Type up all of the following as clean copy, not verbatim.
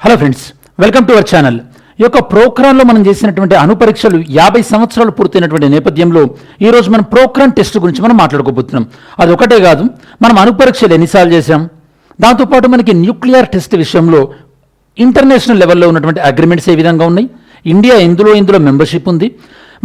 Hello friends, welcome to our channel. ఈ యొక్క ప్రోక్రాన్లో మనం చేసినటువంటి అణుపరీక్షలు 50 సంవత్సరాలు పూర్తయినటువంటి నేపథ్యంలో ఈరోజు మనం ప్రోక్రాన్ టెస్ట్ గురించి మనం మాట్లాడుకోబోతున్నాం. అది ఒకటే కాదు, మనం అణుపరీక్షలు ఎన్నిసార్లు చేసాం, దాంతోపాటు మనకి న్యూక్లియర్ టెస్ట్ విషయంలో ఇంటర్నేషనల్ లెవెల్లో ఉన్నటువంటి అగ్రిమెంట్స్ ఏ విధంగా ఉన్నాయి, ఇండియా ఇందులో మెంబర్షిప్ ఉంది,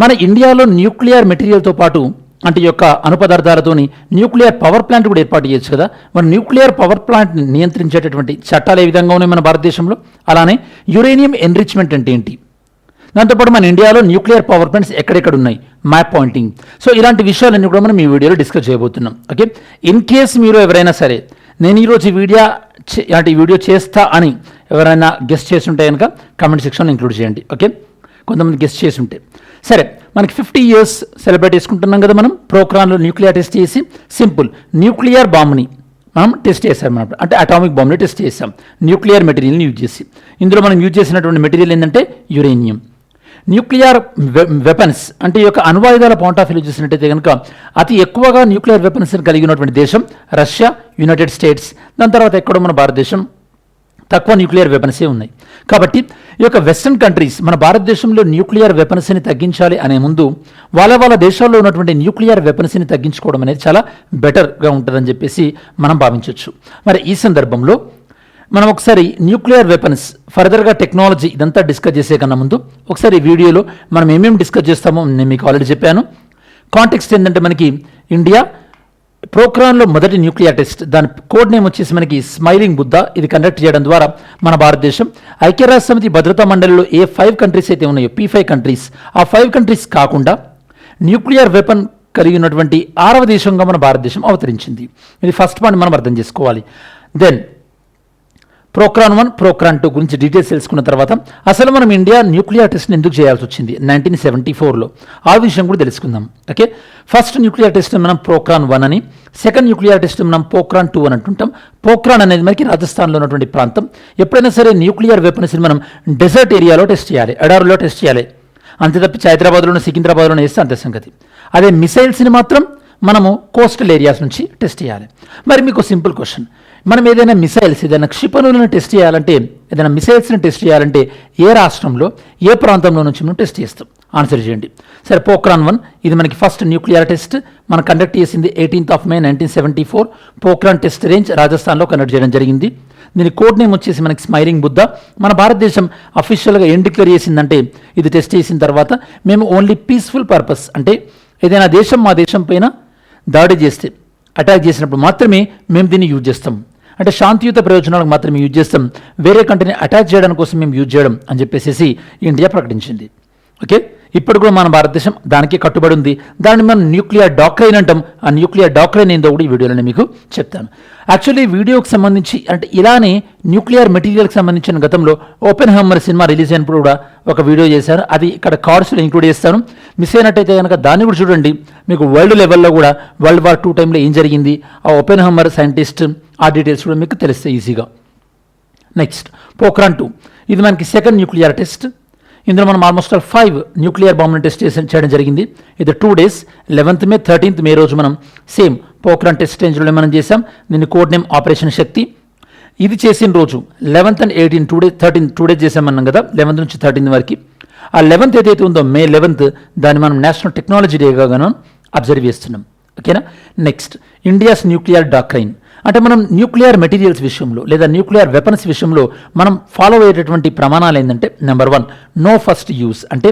మన ఇండియాలో న్యూక్లియర్ మెటీరియల్తో పాటు అంటే ఈ యొక్క అణుపదార్థాలతోని న్యూక్లియర్ పవర్ ప్లాంట్ కూడా ఏర్పాటు చేయొచ్చు కదా. మన న్యూక్లియర్ పవర్ ప్లాంట్ నియంత్రించేటటువంటి చట్టాలు ఏ విధంగా ఉన్నాయి మన భారతదేశంలో, అలానే యురేనియం ఎన్రిచ్మెంట్ అంటే ఏంటి, దాంతోపాటు మన ఇండియాలో న్యూక్లియర్ పవర్ ప్లాంట్స్ ఎక్కడెక్కడ ఉన్నాయి, మ్యాప్ పాయింటింగ్. సో ఇలాంటి విషయాలన్నీ కూడా మనం ఈ వీడియోలో డిస్కస్ చేయబోతున్నాం. ఓకే, ఇన్ కేస్ మీరు ఎవరైనా సరే నేను ఈరోజు ఈ వీడియో చేస్తా అని ఎవరైనా గెస్ట్ చేసి ఉంటే కనుక కామెంట్ సెక్షన్లో ఇంక్లూడ్ చేయండి. ఓకే, కొంతమంది గెస్ట్ చేసి ఉంటే సరే. మనకి 50 years సెలబ్రేట్ చేసుకుంటున్నాం కదా మనం ప్రోగ్రాంలో న్యూక్లియర్ టెస్ట్ చేసి. సింపుల్ న్యూక్లియర్ బాంబ్ని మనం టెస్ట్ చేసాం అన్నమాట, అంటే అటామిక్ బాంబ్ని టెస్ట్ చేసాం న్యూక్లియర్ మెటీరియల్ని యూజ్ చేసి. ఇందులో మనం యూజ్ చేసినటువంటి మెటీరియల్ ఏంటంటే యురేనియం. న్యూక్లియర్ వెపన్స్ అంటే ఈ యొక్క అణ్వాయుధాల పాయింట్ ఆఫ్ వ్యూ చూసినట్టయితే కనుక అతి ఎక్కువగా న్యూక్లియర్ వెపన్స్ కలిగి ఉన్నటువంటి దేశం రష్యా, యునైటెడ్ స్టేట్స్. దాని తర్వాత ఎక్కడో మన భారతదేశం తక్కువ న్యూక్లియర్ వెపన్సే ఉన్నాయి. కాబట్టి ఈ యొక్క వెస్టర్న్ కంట్రీస్ మన భారతదేశంలో న్యూక్లియర్ వెపన్స్ని తగ్గించాలి అనే ముందు వాళ్ళ దేశాల్లో ఉన్నటువంటి న్యూక్లియర్ వెపన్స్ని తగ్గించుకోవడం అనేది చాలా బెటర్గా ఉంటుందని చెప్పేసి మనం భావించవచ్చు. మరి ఈ సందర్భంలో మనం ఒకసారి న్యూక్లియర్ వెపన్స్ ఫర్దర్గా టెక్నాలజీ ఇదంతా డిస్కస్ చేసే కన్నా ముందు ఒకసారి ఈ వీడియోలో మనం ఏమేమి డిస్కస్ చేస్తామో నేను మీకు ఆల్రెడీ చెప్పాను. కాంటెక్స్ట్ ఏంటంటే మనకి ఇండియా ప్రోగ్రాంలో మొదటి న్యూక్లియర్ టెస్ట్, దాని కోడ్ నేమ్ వచ్చేసి మనకి స్మైలింగ్ బుద్ధ. ఇది కండక్ట్ చేయడం ద్వారా మన భారతదేశం ఐక్యరాజ్య సమితి భద్రతా మండలిలో ఏ 5 కంట్రీస్ అయితే ఉన్నాయో P5 కంట్రీస్, ఆ 5 కంట్రీస్ కాకుండా న్యూక్లియర్ వెపన్ కలిగి ఉన్నటువంటి 6వ దేశంగా మన భారతదేశం అవతరించింది. ఇది ఫస్ట్ పాయింట్ మనం అర్థం చేసుకోవాలి. దెన్ ప్రోగ్రాన్ 1, ప్రోగ్రాన్ 2 గురించి డీటెయిల్స్ తెలుసుకున్న తర్వాత అసలు మనం ఇండియా న్యూక్లియర్ టెస్ట్ని ఎందుకు చేయాల్సి వచ్చింది 1974లో, ఆ విషయం కూడా తెలుసుకుందాం. ఓకే, ఫస్ట్ న్యూక్లియర్ టెస్ట్ మనం ప్రోగ్రాన్ 1 అని, సెకండ్ న్యూక్లియర్ టెస్ట్ మనం పోక్రాన్ 2 అని అంటుంటాం. పోక్రాన్ అనేది మనకి రాజస్థాన్లో ఉన్నటువంటి ప్రాంతం. ఎప్పుడైనా సరే న్యూక్లియర్ వెపన్స్ని మనం డెజర్ట్ ఏరియాలో టెస్ట్ చేయాలి, ఎడారులో టెస్ట్ చేయాలి. అంతే తప్పించి హైదరాబాద్లోనూ సికింద్రాబాద్లోనూ వేస్తే అంతే సంగతి. అదే మిసైల్స్ని మాత్రం మనము కోస్టల్ ఏరియాస్ నుంచి టెస్ట్ చేయాలి. మరి మీకు సింపుల్ క్వశ్చన్, మనం ఏదైనా మిసైల్స్, ఏదైనా క్షిపణులను టెస్ట్ చేయాలంటే, ఏదైనా మిసైల్స్ని టెస్ట్ చేయాలంటే ఏ రాష్ట్రంలో ఏ ప్రాంతంలో నుంచి మనం టెస్ట్ చేస్తాం? ఆన్సర్ చేయండి. సరే, పోక్రాన్ 1 ఇది మనకి ఫస్ట్ న్యూక్లియర్ టెస్ట్. మనం కండక్ట్ చేసింది 18th May 1974. Pokhran test range రాజస్థాన్లో కండక్ట్ చేయడం జరిగింది. దీని కోడ్ నేమ్ వచ్చేసి మనకి స్మైలింగ్ బుద్ధ. మన భారతదేశం అఫీషియల్గా ఏం డిక్లేర్ చేసిందంటే, ఇది టెస్ట్ చేసిన తర్వాత మేము ఓన్లీ పీస్ఫుల్ పర్పస్, అంటే ఏదైనా దేశం మా దేశం పైన దాడి చేస్తే, అటాక్ చేసినప్పుడు మాత్రమే మేము దీన్ని యూజ్ చేస్తాం, అంటే శాంతియుత ప్రయోజనాలకు మాత్రమే యూజ్ చేస్తాం, వేరే కంట్రీని అటాక్ చేయడం కోసం మేము యూజ్ చేయడం అని చెప్పేసి ఇండియా ప్రకటించింది. ఓకే, ఇప్పుడు కూడా మన భారతదేశం దానికి కట్టుబడి ఉంది. దాన్ని మనం న్యూక్లియర్ డాక్ట్రైన్ అంటాం. ఆ న్యూక్లియర్ డాక్ట్రైన్ ఏందో కూడా ఈ వీడియోలో మీకు చెప్తాను. యాక్చువల్లీ వీడియోకి సంబంధించి అంటే ఇలానే న్యూక్లియర్ మెటీరియల్కి సంబంధించిన గతంలో ఓపెన్ హమ్మర్ సినిమా రిలీజ్ అయినప్పుడు కూడా ఒక వీడియో చేశాను. అది ఇక్కడ కార్డ్స్లో ఇంక్లూడ్ చేస్తాను. మిస్ అయినట్టయితే కనుక దాన్ని కూడా చూడండి. మీకు వరల్డ్ లెవెల్లో కూడా World War II టైంలో ఏం జరిగింది, ఆ ఓపెన్ హమ్మర్ సైంటిస్ట్, ఆ డీటెయిల్స్ కూడా మీకు తెలుస్తాయి ఈజీగా. నెక్స్ట్ పోక్రాన్ 2 ఇది మనకి సెకండ్ న్యూక్లియర్ టెస్ట్. ఇందులో మనం ఆల్మోస్ట్ 5 న్యూక్లియర్ బాంబులను టెస్ట్ చేయడం జరిగింది. ఇది 2 days 11th May 13th May రోజు మనం సేమ్ పోక్రాన్ టెస్ట్ రేంజ్లో మనం చేసాం. దీన్ని కోడ్ నేమ్ ఆపరేషన్ శక్తి. ఇది చేసిన రోజు 11th and 18 2 days చేసామన్నాం కదా, 11th నుంచి 13th వరకు. ఆ 11th ఏదైతే ఉందో May 11th దాన్ని మనం నేషనల్ టెక్నాలజీ డేగా మనం అబ్జర్వ్ చేస్తున్నాం. ఓకేనా. నెక్స్ట్ ఇండియాస్ న్యూక్లియర్ డాక్ట్రైన్ అంటే మనం న్యూక్లియర్ మెటీరియల్స్ విషయంలో లేదా న్యూక్లియర్ వెపన్స్ విషయంలో మనం ఫాలో అయ్యేటటువంటి ప్రమాణాలు ఏంటంటే, నెంబర్ 1 నో ఫస్ట్ యూజ్, అంటే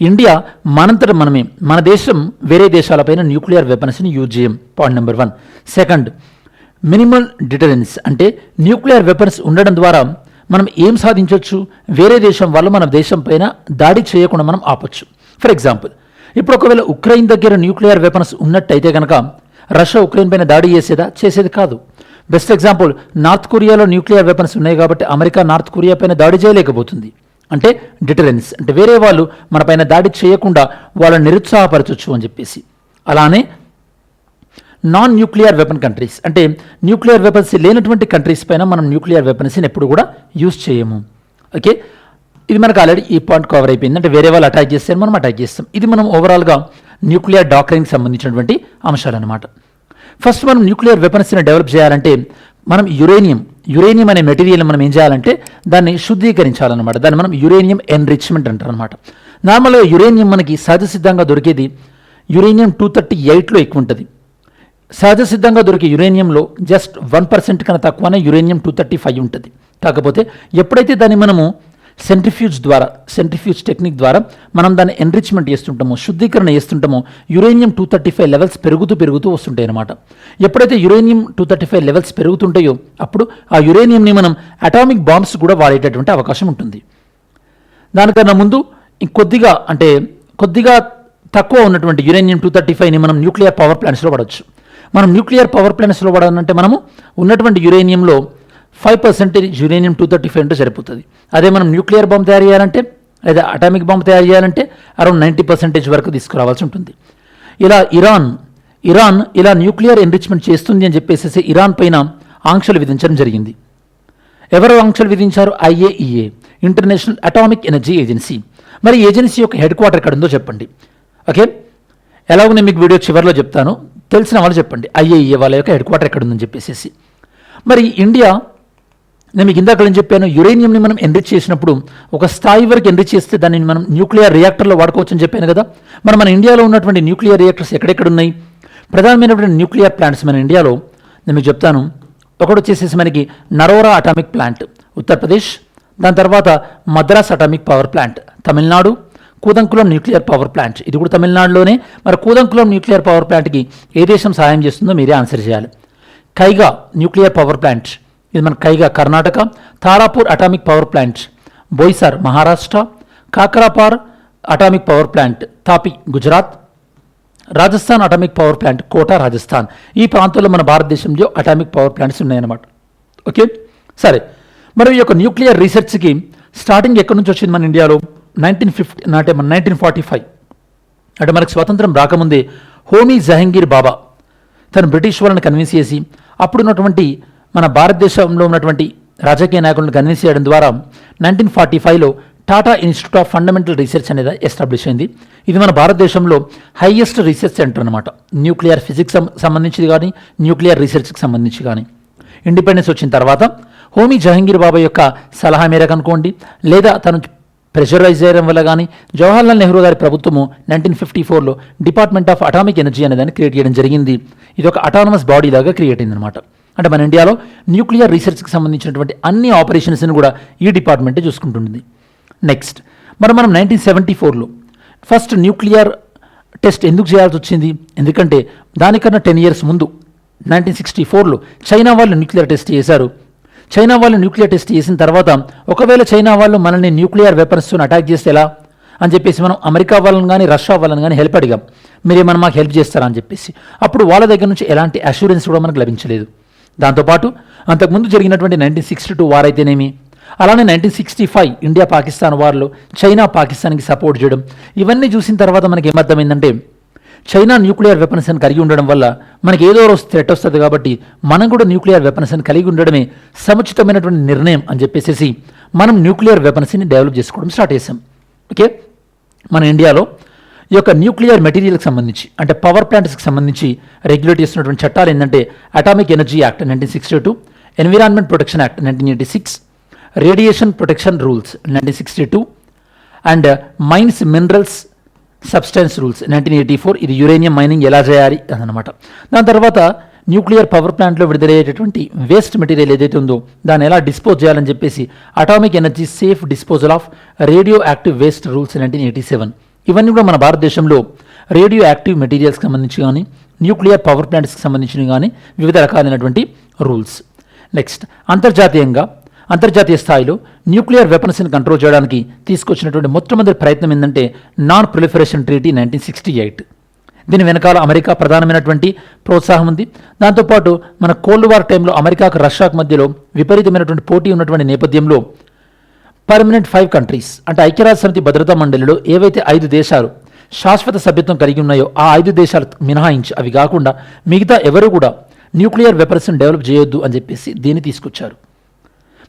ఇండియా మనంతట మనమే, మన దేశం వేరే దేశాలపైన న్యూక్లియర్ వెపన్స్ని యూజ్ చేయం. Point number 1. Second minimal deterrence, అంటే న్యూక్లియర్ వెపన్స్ ఉండడం ద్వారా మనం ఏం సాధించవచ్చు, వేరే దేశం వల్ల మన దేశం పైన దాడి చేయకుండా మనం ఆపచ్చు. ఫర్ ఎగ్జాంపుల్, ఇప్పుడు ఒకవేళ ఉక్రెయిన్ దగ్గర న్యూక్లియర్ వెపన్స్ ఉన్నట్టయితే కనుక రష్యా ఉక్రెయిన్ పైన దాడి చేసేది కాదు. బెస్ట్ ఎగ్జాంపుల్, నార్త్ కొరియాలో న్యూక్లియర్ వెపన్స్ ఉన్నాయి కాబట్టి అమెరికా నార్త్ కొరియా పైన దాడి చేయలేకపోతుంది. అంటే డిటరెన్స్, అంటే వేరే వాళ్ళు మన పైన దాడి చేయకుండా వాళ్ళని నిరుత్సాహపరచవచ్చు అని చెప్పేసి. అలానే నాన్ న్యూక్లియర్ వెపన్ కంట్రీస్, అంటే న్యూక్లియర్ వెపన్స్ లేనటువంటి కంట్రీస్ పైన మనం న్యూక్లియర్ వెపన్స్ని ఎప్పుడు కూడా యూజ్ చేయము. ఓకే, ఇది మనకు ఆల్రెడీ ఈ పాయింట్ కవర్ అయిపోయింది. అంటే వేరే వాళ్ళు అటాక్ చేస్తే మనం అటాక్ చేస్తాం. ఇది మనం ఓవరాల్గా న్యూక్లియర్ డాక్ట్రైన్కి సంబంధించినటువంటి అంశాలు అన్నమాట. ఫస్ట్ మనం న్యూక్లియర్ వెపన్స్ని డెవలప్ చేయాలంటే మనం యురేనియం అనే మెటీరియల్ మనం ఏం చేయాలంటే దాన్ని శుద్ధీకరించాలన్నమాట. దాన్ని మనం యురేనియం ఎన్రిచ్మెంట్ అంటారు అనమాట. నార్మల్గా యురేనియం మనకి సహజ సిద్ధంగా దొరికేది యురేనియం 238లో ఎక్కువ ఉంటుంది. సహజ సిద్ధంగా దొరికే యురేనియంలో జస్ట్ 1% కన్నా తక్కువనే యురేనియం 235 ఉంటుంది. కాకపోతే ఎప్పుడైతే దాన్ని మనము సెంట్రిఫ్యూజ్ టెక్నిక్ ద్వారా మనం దాన్ని ఎన్రిచ్మెంట్ చేస్తుంటామో, శుద్ధీకరణ చేస్తుంటామో, యురేనియం 235 లెవెల్స్ పెరుగుతూ వస్తుంటాయి అన్నమాట. ఎప్పుడైతే యురేనియం 235 లెవెల్స్ పెరుగుతుంటాయో అప్పుడు ఆ యురేనియంని మనం అటామిక్ బాంబ్స్ కూడా వాడేటటువంటి అవకాశం ఉంటుంది. దానికన్నా ముందు కొద్దిగా తక్కువ ఉన్నటువంటి యురేనియం 235ని మనం న్యూక్లియర్ పవర్ ప్లాంట్స్లో వాడవచ్చు. మనం న్యూక్లియర్ పవర్ ప్లాంట్స్లో వాడాలంటే మనము ఉన్నటువంటి యురేనియంలో 5% యురేనియం 235 ఉంటే సరిపోతుంది. అదే మనం న్యూక్లియర్ బాంబ్ తయారు చేయాలంటే లేదా అటామిక్ బాంబ్ తయారు చేయాలంటే అరౌండ్ 90% వరకు తీసుకురావాల్సి ఉంటుంది. ఇలా ఇరాన్ ఇలా న్యూక్లియర్ ఎన్రిచ్మెంట్ చేస్తుంది అని చెప్పేసి ఇరాన్ పైన ఆంక్షలు విధించడం జరిగింది. ఎవరు ఆంక్షలు విధించారు? IAEA, international atomic energy agency. మరి ఏజెన్సీ యొక్క హెడ్ క్వార్టర్ ఎక్కడ ఉందో చెప్పండి. ఓకే, ఎలాగో నేను మీకు వీడియో చివరిలో చెప్తాను, తెలిసిన వాళ్ళు చెప్పండి IAEA వాళ్ళ యొక్క హెడ్ క్వార్టర్ ఎక్కడ ఉందని చెప్పేసి. మరి ఇండియా, నేను మీకు ఇందాక నేను చెప్పాను, యురేనియంని మనం ఎన్రిచ్ చేసినప్పుడు ఒక స్థాయి వరకు ఎన్రిచ్ చేస్తే దాన్ని మనం న్యూక్లియర్ రియాక్టర్లో వాడుకోవచ్చు అని చెప్పాను కదా. మరి మన ఇండియాలో ఉన్నటువంటి న్యూక్లియర్ రియాక్టర్స్ ఎక్కడెక్కడ ఉన్నాయి? ప్రధానమైనటువంటి న్యూక్లియర్ ప్లాంట్స్ మన ఇండియాలో నేను మీకు చెప్తాను. ఒకటి వచ్చేసేసి మనకి నరోరా అటామిక్ ప్లాంట్ ఉత్తరప్రదేశ్, దాని తర్వాత Madras atomic power plant Tamil Nadu, Kudankulam nuclear power plant ఇది కూడా తమిళనాడులోనే. మరి కూదంకులం న్యూక్లియర్ పవర్ ప్లాంట్కి ఏ దేశం సహాయం చేస్తుందో మీరే ఆన్సర్ చేయాలి. కైగా న్యూక్లియర్ పవర్ ప్లాంట్ ఇది మన Kaiga Karnataka, Tarapur atomic power plant Boisar Maharashtra, Kakrapar atomic power plant Tapi Gujarat, Rajasthan atomic power plant Kota Rajasthan. ఈ ప్రాంతంలో మన భారతదేశంలో అటామిక్ పవర్ ప్లాంట్స్ ఉన్నాయన్నమాట. ఓకే, సరే. మరి ఈ యొక్క న్యూక్లియర్ రీసెర్చ్కి స్టార్టింగ్ ఎక్కడి నుంచి వచ్చింది మన ఇండియాలో? 1945 అంటే మనకు స్వాతంత్రం రాకముందే హోమీ జహంగీర్ బాబా తను బ్రిటిష్ వాళ్ళని కన్విన్స్ చేసి అప్పుడున్నటువంటి మన భారతదేశంలో ఉన్నటువంటి రాజకీయ నాయకులను కన్విన్స్ చేయడం ద్వారా 1945లో Tata Institute of Fundamental Research అనేది ఎస్టాబ్లిష్ అయింది. ఇది మన భారతదేశంలో హైయెస్ట్ రీసెర్చ్ సెంటర్ అనమాట. న్యూక్లియర్ ఫిజిక్స్ సంబంధించి కానీ న్యూక్లియర్ రీసెర్చ్కి సంబంధించి కానీ. ఇండిపెండెన్స్ వచ్చిన తర్వాత హోమీ జహంగీర్ బాబా యొక్క సలహా మేరకు అనుకోండి, లేదా తను ప్రెషరైజ్ చేయడం వల్ల కానీ జవహర్లాల్ నెహ్రూ గారి ప్రభుత్వము 1954లో డిపార్ట్మెంట్ ఆఫ్ అటామిక్ ఎనర్జీ అనేదాన్ని క్రియేట్ చేయడం జరిగింది. ఇది ఒక అటానమస్ బాడీ లాగా క్రియేట్ అయింది అనమాట. అంటే మన ఇండియాలో న్యూక్లియర్ రీసెర్చ్కి సంబంధించినటువంటి అన్ని ఆపరేషన్స్ని కూడా ఈ డిపార్ట్మెంటే చూసుకుంటుంది. నెక్స్ట్ మనం 1974లో ఫస్ట్ న్యూక్లియర్ టెస్ట్ ఎందుకు చేయాల్సి వచ్చింది? ఎందుకంటే దానికన్నా 10 years ముందు 1964లో చైనా వాళ్ళు న్యూక్లియర్ టెస్ట్ చేశారు. చైనా వాళ్ళు న్యూక్లియర్ టెస్ట్ చేసిన తర్వాత ఒకవేళ చైనా వాళ్ళు మనల్ని న్యూక్లియర్ వెపన్స్తో అటాక్ చేస్తే ఎలా అని చెప్పేసి మనం అమెరికా వాళ్ళని కానీ రష్యా వాళ్ళని కానీ హెల్ప్ అడిగాం, మీరేమన్నా మాకు హెల్ప్ చేస్తారా అని చెప్పేసి. అప్పుడు వాళ్ళ దగ్గర నుంచి ఎలాంటి అష్యూరెన్స్ కూడా మనకు లభించలేదు. దాంతోపాటు అంతకుముందు జరిగినటువంటి 1962 వార్ అయితేనేమి, అలానే 1965 ఇండియా పాకిస్తాన్ వార్లో చైనా పాకిస్తాన్కి సపోర్ట్ చేయడం, ఇవన్నీ చూసిన తర్వాత మనకి ఏమర్థమైందంటే చైనా న్యూక్లియర్ వెపన్స్ అని కలిగి ఉండడం వల్ల మనకి ఏదో రోజు థ్రెట్ వస్తుంది కాబట్టి మనం కూడా న్యూక్లియర్ వెపన్స్ అని కలిగి ఉండడమే సముచితమైనటువంటి నిర్ణయం అని చెప్పేసి మనం న్యూక్లియర్ వెపన్స్ని డెవలప్ చేసుకోవడం స్టార్ట్ చేసాం. ఓకే, మన ఇండియాలో ఈ యొక్క న్యూక్లియర్ మెటీరియల్కి సంబంధించి అంటే పవర్ ప్లాంట్స్కి సంబంధించి రెగ్యులేట్ చేస్తున్నటువంటి చట్టాలు ఏంటంటే atomic energy act 1962, environment protection act 1986, radiation protection rules 1962 and mines minerals substance rules 1984. ఇది యురేనియం మైనింగ్ ఎలా చేయాలి అదనమాట. దాని తర్వాత న్యూక్లియర్ పవర్ ప్లాంట్లో విడుదలయ్యేటటువంటి వేస్ట్ మెటీరియల్ ఏదైతే ఉందో దాన్ని ఎలా డిస్పోజ్ చేయాలని చెప్పేసి atomic energy safe disposal of radio active waste rules 1987. ఇవన్నీ కూడా మన భారతదేశంలో రేడియో యాక్టివ్ మెటీరియల్స్కి సంబంధించి కానీ న్యూక్లియర్ పవర్ ప్లాంట్స్కి సంబంధించి కానీ వివిధ రకాలైనటువంటి రూల్స్. నెక్స్ట్ అంతర్జాతీయ స్థాయిలో న్యూక్లియర్ వెపన్స్ని కంట్రోల్ చేయడానికి తీసుకొచ్చినటువంటి మొట్టమొదటి ప్రయత్నం ఏంటంటే నాన్ ప్రొలిఫరేషన్ ట్రీటీ 1968. దీని వెనకాల అమెరికా ప్రధానమైనటువంటి ప్రోత్సాహం ఉంది. దాంతోపాటు మన కోల్డ్ వార్ టైంలో అమెరికాకు రష్యాకు మధ్యలో విపరీతమైనటువంటి పోటీ ఉన్నటువంటి నేపథ్యంలో పర్మనెంట్ 5 కంట్రీస్ అంటే ఐక్యరాజ్య సమితి భద్రతా మండలిలో ఏవైతే 5 దేశాలు శాశ్వత సభ్యత్వం కలిగి ఉన్నాయో ఆ 5 దేశాలు మినహాయించి అవి కాకుండా మిగతా ఎవరు కూడా న్యూక్లియర్ వెపన్స్ని డెవలప్ చేయొద్దు అని చెప్పేసి దీన్ని తీసుకొచ్చారు.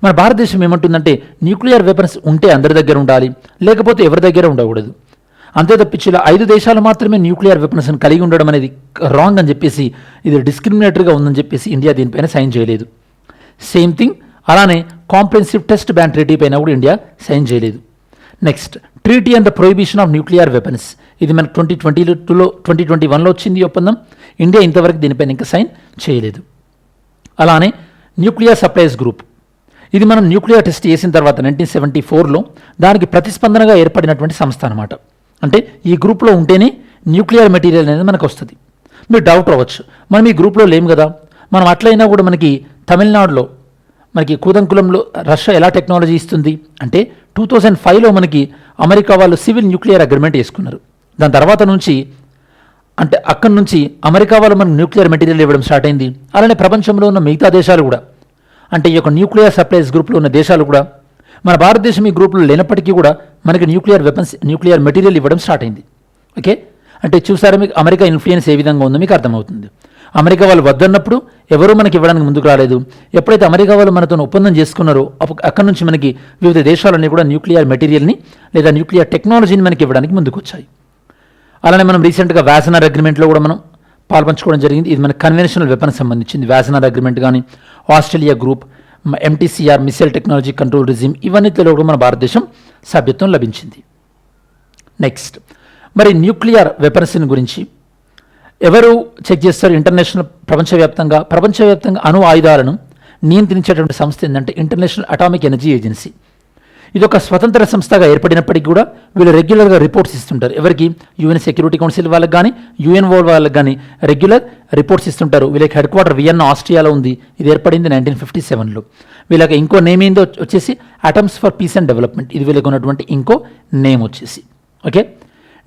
మన భారతదేశం ఏమంటుందంటే న్యూక్లియర్ వెపన్స్ ఉంటే అందరి దగ్గర ఉండాలి, లేకపోతే ఎవరి దగ్గర ఉండకూడదు. అంతే తప్పించి ఇలా 5 దేశాలు మాత్రమే న్యూక్లియర్ వెపన్స్ కలిగి ఉండడం అనేది రాంగ్ అని చెప్పేసి, ఇది డిస్క్రిమినేటరీగా ఉందని చెప్పేసి ఇండియా దీనిపైన సైన్ చేయలేదు. సేమ్ థింగ్ అలానే కాంప్రిహెన్సివ్ టెస్ట్ బ్యాన్ ట్రీటీ పైన కూడా ఇండియా సైన్ చేయలేదు. Next, treaty and the prohibition of nuclear weapons, ఇది మనకు 2021లో వచ్చింది ఒప్పందం. ఇండియా ఇంతవరకు దీనిపైన ఇంకా సైన్ చేయలేదు. అలానే న్యూక్లియర్ సప్లైస్ గ్రూప్, ఇది మనం న్యూక్లియర్ టెస్ట్ చేసిన తర్వాత 1974లో దానికి ప్రతిస్పందనగా ఏర్పడినటువంటి సంస్థ అనమాట. అంటే ఈ గ్రూప్లో ఉంటేనే న్యూక్లియర్ మెటీరియల్ అనేది మనకు వస్తుంది. మీరు డౌట్ రావచ్చు, మనం ఈ గ్రూప్లో లేము కదా, మనం అట్లయినా కూడా మనకి తమిళనాడులో మనకి కూదంకులంలో రష్యా ఎలా టెక్నాలజీ ఇస్తుంది అంటే 2005లో మనకి అమెరికా వాళ్ళు సివిల్ న్యూక్లియర్ అగ్రిమెంట్ చేసుకున్నారు. దాని తర్వాత నుంచి అంటే అక్కడి నుంచి అమెరికా వాళ్ళు మనకు న్యూక్లియర్ మెటీరియల్ ఇవ్వడం స్టార్ట్ అయింది. అలానే ప్రపంచంలో ఉన్న మిగతా దేశాలు కూడా, అంటే ఈ యొక్క న్యూక్లియర్ సప్లైస్ గ్రూప్లో ఉన్న దేశాలు కూడా, మన భారతదేశం ఈ గ్రూప్లో లేనప్పటికీ కూడా మనకి న్యూక్లియర్ వెపన్స్, న్యూక్లియర్ మెటీరియల్ ఇవ్వడం స్టార్ట్ అయింది. ఓకే, అంటే చూసారా మీకు అమెరికా ఇన్ఫ్లుయెన్స్ ఏ విధంగా ఉందో మీకు అర్థమవుతుంది. అమెరికా వాళ్ళు వద్దన్నప్పుడు ఎవరూ మనకి ఇవ్వడానికి ముందుకు రాలేదు. ఎప్పుడైతే అమెరికా వాళ్ళు మనతో ఒప్పందం చేసుకున్నారో అక్కడి నుంచి మనకి వివిధ దేశాలన్నీ కూడా న్యూక్లియర్ మెటీరియల్ని లేదా న్యూక్లియర్ టెక్నాలజీని మనకి ఇవ్వడానికి ముందుకు వచ్చాయి. అలానే మనం రీసెంట్గా వ్యాసనర్ అగ్రిమెంట్లో కూడా మనం పాల్పంచుకోవడం జరిగింది. ఇది మన కన్వెన్షనల్ వెపన్ సంబంధించింది. వ్యాసనర్ అగ్రిమెంట్ కానీ, Australia group, MTCR missile technology control regime, ఇవన్నిటిలో కూడా మన భారతదేశం సభ్యత్వం లభించింది. నెక్స్ట్, మరి న్యూక్లియర్ వెపన్స్ గురించి ఎవరు చెక్ చేస్తారు? ఇంటర్నేషనల్ ప్రపంచవ్యాప్తంగా అణు ఆయుధాలను నియంత్రించేటువంటి సంస్థ ఏంటంటే ఇంటర్నేషనల్ అటామిక్ ఎనర్జీ ఏజెన్సీ. ఇది ఒక స్వతంత్ర సంస్థగా ఏర్పడినప్పటికీ కూడా వీళ్ళు రెగ్యులర్గా రిపోర్ట్స్ ఇస్తుంటారు. ఎవరికి? UN సెక్యూరిటీ కౌన్సిల్ వాళ్ళకి కానీ, UN వాళ్ళకి కానీ రెగ్యులర్ రిపోర్ట్స్ ఇస్తుంటారు. వీళ్ళకి హెడ్ క్వార్టర్ వియన్నా ఆస్ట్రియాలో ఉంది. ఇది ఏర్పడింది 1957లో. వీళ్ళకి ఇంకో నేమ్ ఏందో వచ్చేసి atoms for piece and development, ఇది వీళ్ళకి ఉన్నటువంటి ఇంకో నేమ్ వచ్చేసి. ఓకే,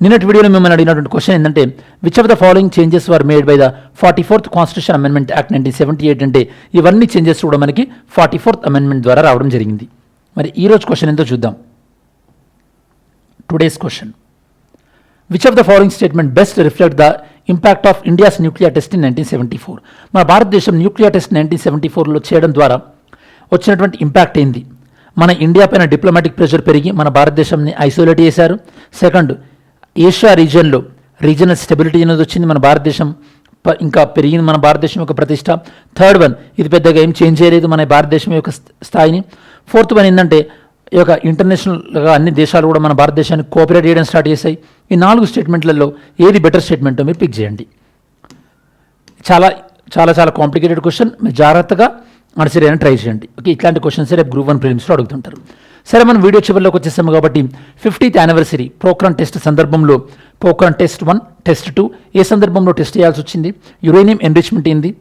నిన్నటి వీడియోలో మిమ్మల్ని అడిగినటువంటి క్వశ్చన్ ఏంటంటే which of the following changes were made by the 44th constitution amendment act 1978 అంటే ఇవన్నీ చేంజెస్ కూడా మనకి 44th అమెండ్మెంట్ ద్వారా రావడం జరిగింది. మరి ఈరోజు క్వశ్చన్ ఎంతో చూద్దాం. Today's question, which of the following statement best reflect the impact of India's nuclear test in 1974? మన భారతదేశం న్యూక్లియర్ టెస్ట్ 1974లో చేయడం ద్వారా వచ్చినటువంటి ఇంపాక్ట్ ఏంది? మన ఇండియా పైన డిప్లొమాటిక్ ప్రెషర్ పెరిగి మన భారతదేశాన్ని ఐసోలేట్ చేశారు. సెకండ్, ఏషియా రీజనల్ స్టెబిలిటీ అనేది వచ్చింది. మన భారతదేశం ఇంకా పెరిగింది, మన భారతదేశం యొక్క ప్రతిష్ట. థర్డ్ వన్, ఇది పెద్దగా ఏం చేంజ్ చేయలేదు మన భారతదేశం యొక్క స్థాయిని. ఫోర్త్ వన్ ఏంటంటే ఈ యొక్క ఇంటర్నేషనల్గా అన్ని దేశాలు కూడా మన భారతదేశాన్ని కోఆపరేట్ చేయడం స్టార్ట్ చేశాయి. ఈ 4 స్టేట్మెంట్లలో ఏది బెటర్ స్టేట్మెంటో మీరు పిక్ చేయండి. చాలా చాలా చాలా కాంప్లికేటెడ్ క్వశ్చన్, మీరు జాగ్రత్తగా ఆన్సర్ చేయడానికి ట్రై చేయండి. ఓకే, ఇట్లాంటి క్వశ్చన్స్ రేపు గ్రూప్ 1 ప్రిలిమ్స్లో అడుగుతుంటారు. సరే, మనం వీడియో చివరిలోకి వచ్చేసాము కాబట్టి 50th యానివర్సరీ పోఖ్రాన్ టెస్ట్ సందర్భంలో పోఖ్రాన్ టెస్ట్ 1, టెస్ట్ 2 ఏ సందర్భంలో టెస్ట్ చేయాల్సి వచ్చింది, యురేనియం ఎన్రిచ్మెంట్ ఏంది,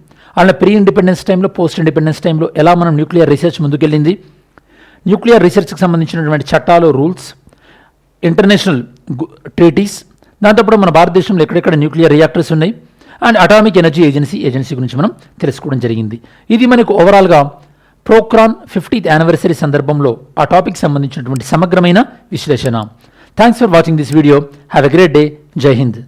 అలా ప్రీ ఇండిపెండెన్స్ టైంలో, పోస్ట్ ఇండిపెండెన్స్ టైంలో ఎలా మనం న్యూక్లియర్ రీసెర్చ్ ముందుకెళ్ళింది, న్యూక్లియర్ రీసెర్చ్కి సంబంధించినటువంటి చట్టాలు, రూల్స్, ఇంటర్నేషనల్ ట్రీటీస్, దాంతోపాటు మన భారతదేశంలో ఎక్కడెక్కడ న్యూక్లియర్ రియాక్టర్స్ ఉన్నాయి అండ్ అటామిక్ ఎనర్జీ ఏజెన్సీ గురించి మనం తెలుసుకోవడం జరిగింది. ఇది మనకు ఓవరాల్గా పోఖ్రాన్ 50th యానివర్సరీ సందర్భంలో ఆ టాపిక్ సంబంధించినటువంటి సమగ్రమైన విశ్లేషణ. Thanks for watching this video. Have a great day. జై హింద్.